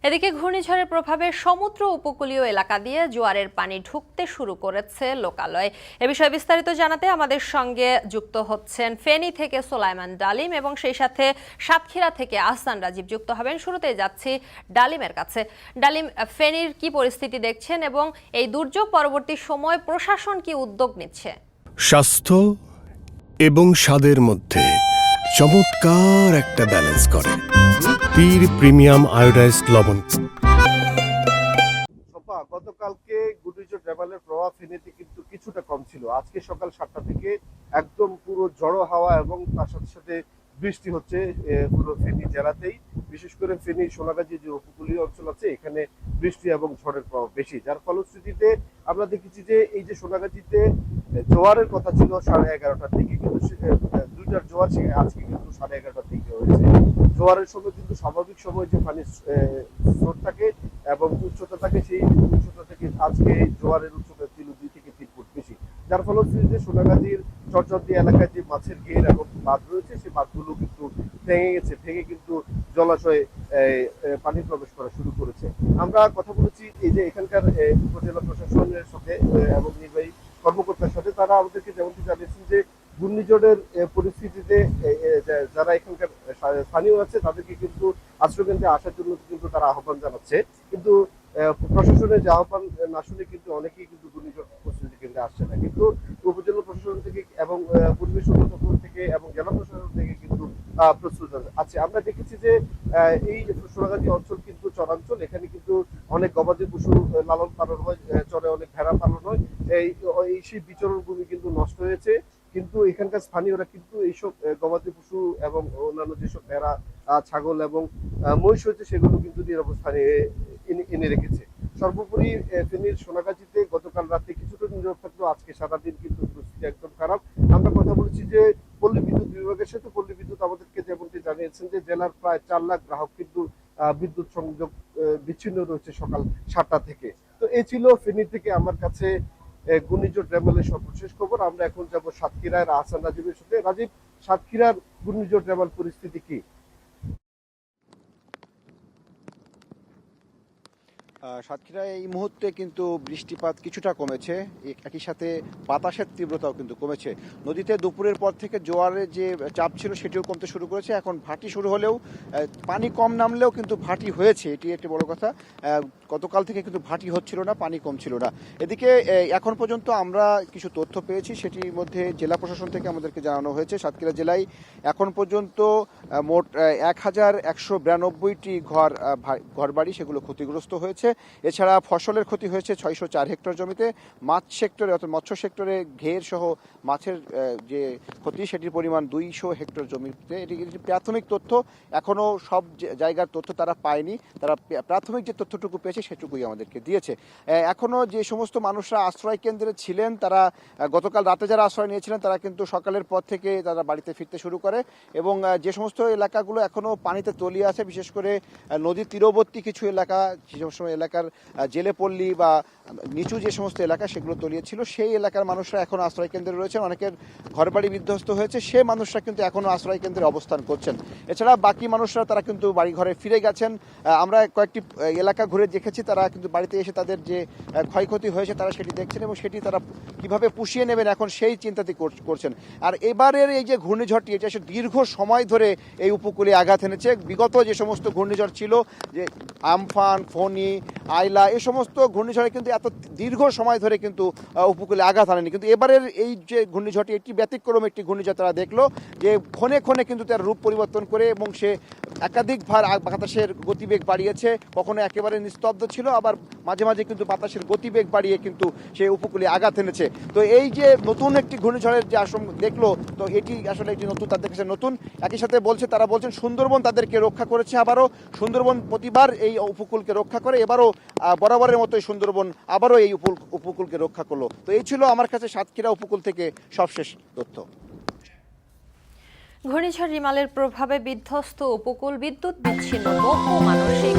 এদিকে ঘূর্ণিঝড়ের প্রভাবে সমুদ্র উপকূলীয় এলাকা দিয়ে জোয়ারের পানি ঢুকতে শুরু করেছে লোকালয়ে। এ বিষয়ে বিস্তারিত জানাতে আমাদের সঙ্গে যুক্ত হচ্ছেন ফেনী থেকে সোলাইমান ডালিম এবং সেই সাথে সাতক্ষীরা থেকে আহসান রাজীব যুক্ত হবেন। শুরুতেই যাচ্ছি ডালিমের কাছে। ডালিম, ফেনীর কি পরিস্থিতি দেখছেন এবং এই দুর্যোগ পরবর্তী সময় প্রশাসন কি উদ্যোগ নিচ্ছে? স্বাস্থ্য এবং স্বাদের মধ্যে চমৎকার একটা ব্যালেন্স করে পীর প্রিমিয়াম আয়োডাইজড লবণ। গতকালকে ঘূর্ণিঝড় রেমালের প্রভাব ফেনীতে কিন্তু কিছুটা কম ছিল। আজকে সকাল 7টা থেকে একদম পুরো ঝড়ো হাওয়া এবং তার সাথে সাথে বৃষ্টি হচ্ছে পুরো ফেনী জেলাতেই। বিশেষ করে ফেনী সোনাগাজী যে উপকূলীয় অঞ্চল আছে এখানে বৃষ্টি এবং ঝড়ের প্রভাব বেশি, যার ফলশ্রুতিতে আমরা দেখেছি যে এই যে সোনাগাজীতে জোয়ারের কথা ছিল 11:30টার দিকে, কিন্তু দুইটার জোয়ার আজকে কিন্তু 11:30টার দিকে হয়েছে। জোয়ারের সময় কিন্তু স্বাভাবিক সময় যে পানির স্রোত থাকে এবং উচ্চতা থাকে, সেই উচ্চতা থেকে আজকে জোয়ারের উচ্চতা ছিল 2 থেকে 3 ফুট বেশি, যার ফলশ্রুতিতে সোনাগাজীর চরচন্ডী এলাকায় যে মাছের ঘের এবং বাঁধ রয়েছে সেই বাঁধগুলো কিন্তু ভেঙে গেছে, ভেঙে কিন্তু জলাশয়ে পানি প্রবেশ করা শুরু করেছে। আমরা কথা বলেছি এই যে এখানকার উপজেলা প্রশাসনের সাথে এবং নির্বাহী কর্মকর্তার সাথে। তারা আমাদেরকে যেমনটি জানিয়েছেন যে ঘূর্ণিঝড়ের পরিস্থিতিতে যারা এখানকার স্থানীয় আছে তাদেরকে কিন্তু আশ্রয়কেন্দ্রে আসার জন্য কিন্তু তারা আহ্বান জানাচ্ছে, কিন্তু প্রশাসনের যে আহ্বান না শুনে কিন্তু অনেকেই কিন্তু ঘূর্ণিঝড় প্রস্তুতি কেন্দ্রে আসছে না। কিন্তু উপজেলা প্রশাসন থেকে এবং পরিবেশ উন্নয়ন থেকে এবং জেলা প্রশাসন থেকে কিন্তু প্রস্তুত আছে। আমরা দেখেছি যে এই সোনাগাজী অঞ্চল কিন্তু চরাঞ্চল, এখানে কিন্তু অনেক গবাদি পশু লালন পালন হয়, চরে অনেক ভেড়া পালন হয়। সেই বিচরণ ভূমি কিন্তু নষ্ট হয়েছে, কিন্তু এখানকার স্থানীয়রা কিন্তু এইসব গবাদি পশু এবং অন্যান্য যেসব ভেড়া, ছাগল এবং মহিষ হয়েছে সেগুলো কিন্তু নিরাপদ স্থানে এনে রেখেছে। সর্বোপরি ফেনীর সোনাগাজীতে গতকাল রাতে কিছুটা নীরব থাকলেও আজকে সারাদিন কিন্তু পরিস্থিতি একদম খারাপ। আমরা কথা বলেছি যে পল্লী বিদ্যুৎ বিভাগের সাথে। পল্লী বিদ্যুৎ আমাদেরকে যেমনটি জানিয়েছেন যে জেলার প্রায় 4 লাখ গ্রাহক কিন্তু বিদ্যুৎ সংযোগ বিচ্ছিন্ন রয়েছে সকাল 7টা থেকে। তো এই ছিল ফেনী থেকে আমার কাছে ঘূর্ণিঝড় রেমালের সর্বশেষ খবর। আমরা এখন যাব সাতক্ষীরার আহসান রাজীবের সাথে। রাজীব, সাতক্ষীরার ঘূর্ণিঝড় রেমাল পরিস্থিতি কি? সাতক্ষীরায় এই মুহূর্তে কিন্তু বৃষ্টিপাত কিছুটা কমেছে, একই সাথে বাতাসের তীব্রতাও কিন্তু কমেছে। নদীতে দুপুরের পর থেকে জোয়ারের যে চাপ ছিল সেটিও কমতে শুরু করেছে। এখন ভাটি শুরু হলেও পানি কম নামলেও কিন্তু ভাটি হয়েছে, এটি একটি বড় কথা। গতকাল থেকে কিন্তু ভাটি হচ্ছিল না, পানি কম ছিল না। এদিকে এখন পর্যন্ত আমরা কিছু তথ্য পেয়েছি, সেটির মধ্যে জেলা প্রশাসন থেকে আমাদেরকে জানানো হয়েছে সাতক্ষীরা জেলায় এখন পর্যন্ত মোট 1192টি ঘরবাড়ি সেগুলো ক্ষতিগ্রস্ত হয়েছে। এছাড়া ফসলের ক্ষতি হয়েছে 604 হেক্টর জমিতে। মাছ সেক্টরে অর্থাৎ মৎস্য সেক্টরে ঘের সহ মাছের যে ক্ষতি সেটির পরিমাণ 200 হেক্টর জমিতে। এটি প্রাথমিক তথ্য, এখনো সব জায়গার তথ্য তারা পায়নি, তারা প্রাথমিক যে তথ্যটুকু পেয়েছে সেটুকুই আমাদেরকে দিয়েছে। এখনো যে সমস্ত মানুষরা আশ্রয় কেন্দ্রে ছিলেন, তারা গতকাল রাতে যারা আশ্রয় নিয়েছিলেন তারা কিন্তু সকালের পর থেকে তারা বাড়িতে ফিরতে শুরু করে এবং যে সমস্ত এলাকাগুলো এখনো পানিতে তলিয়ে আছে, বিশেষ করে নদী তীরবর্তী কিছু এলাকা, যে সময় এলাকার জেলেপল্লী বা নিচু যে সমস্ত এলাকা সেগুলো তলিয়েছিল, সেই এলাকার মানুষরা এখন আশ্রয় কেন্দ্রে রয়েছেন। অনেকের ঘরবাড়ি বিধ্বস্ত হয়েছে, সে মানুষরা কিন্তু এখনো আশ্রয় কেন্দ্রে অবস্থান করছেন। এছাড়া বাকি মানুষরা তারা কিন্তু বাড়ি ঘরে ফিরে গেছেন। আমরা কয়েকটি এলাকা ঘুরে দেখেছি, তারা কিন্তু বাড়িতে এসে তাদের যে ক্ষয়ক্ষতি হয়েছে তারা সেটি দেখছেন এবং সেটি তারা কিভাবে পুষিয়ে নেবেন এখন সেই চিন্তাটি করছেন। আর এবারের এই যে ঘূর্ণিঝড়টি, এটা এসে দীর্ঘ সময় ধরে এই উপকূলে আঘাত এনেছে। বিগত যে সমস্ত ঘূর্ণিঝড় ছিল, যে আমফান, ফণী, আইলা, এই সমস্ত ঘূর্ণিঝড়ে কিন্তু এত দীর্ঘ সময় ধরে কিন্তু উপকূলে আঘাত আনেনি, কিন্তু এবারের এই যে ঘূর্ণিঝড়টি এটি ব্যতিক্রম একটি ঘূর্ণিঝড়। তারা দেখলো যে ক্ষণে ক্ষণে কিন্তু তার রূপ পরিবর্তন করে এবং সে একাধিকবার বাতাসের গতিবেগ বাড়িয়েছে। কখনো একেবারে নিস্তব্ধ ছিল, আবার মাঝে মাঝে কিন্তু বাতাসের গতিবেগ বাড়িয়ে কিন্তু সে উপকূলে আঘাত এনেছে। তো এই যে নতুন একটি ঘূর্ণিঝড়ের যে দেখলো, তো এটি আসলে একটি নতুন, তাদের কাছে নতুন। একই সাথে তারা বলছেন সুন্দরবন তাদেরকে রক্ষা করেছে, আবারও সুন্দরবন প্রতিবার এই উপকূলকে রক্ষা করে, এবারও বরাবরের মতোই সুন্দরবন আবারও এই উপকূলকে রক্ষা করলো। তো এই ছিল আমার কাছে সাতক্ষীরা উপকূল থেকে সবশেষ তথ্য। ঘূর্ণিঝড় রিমালের প্রভাবে বিধ্বস্ত উপকূল, বিদ্যুৎ বিচ্ছিন্ন, বহু মানসিক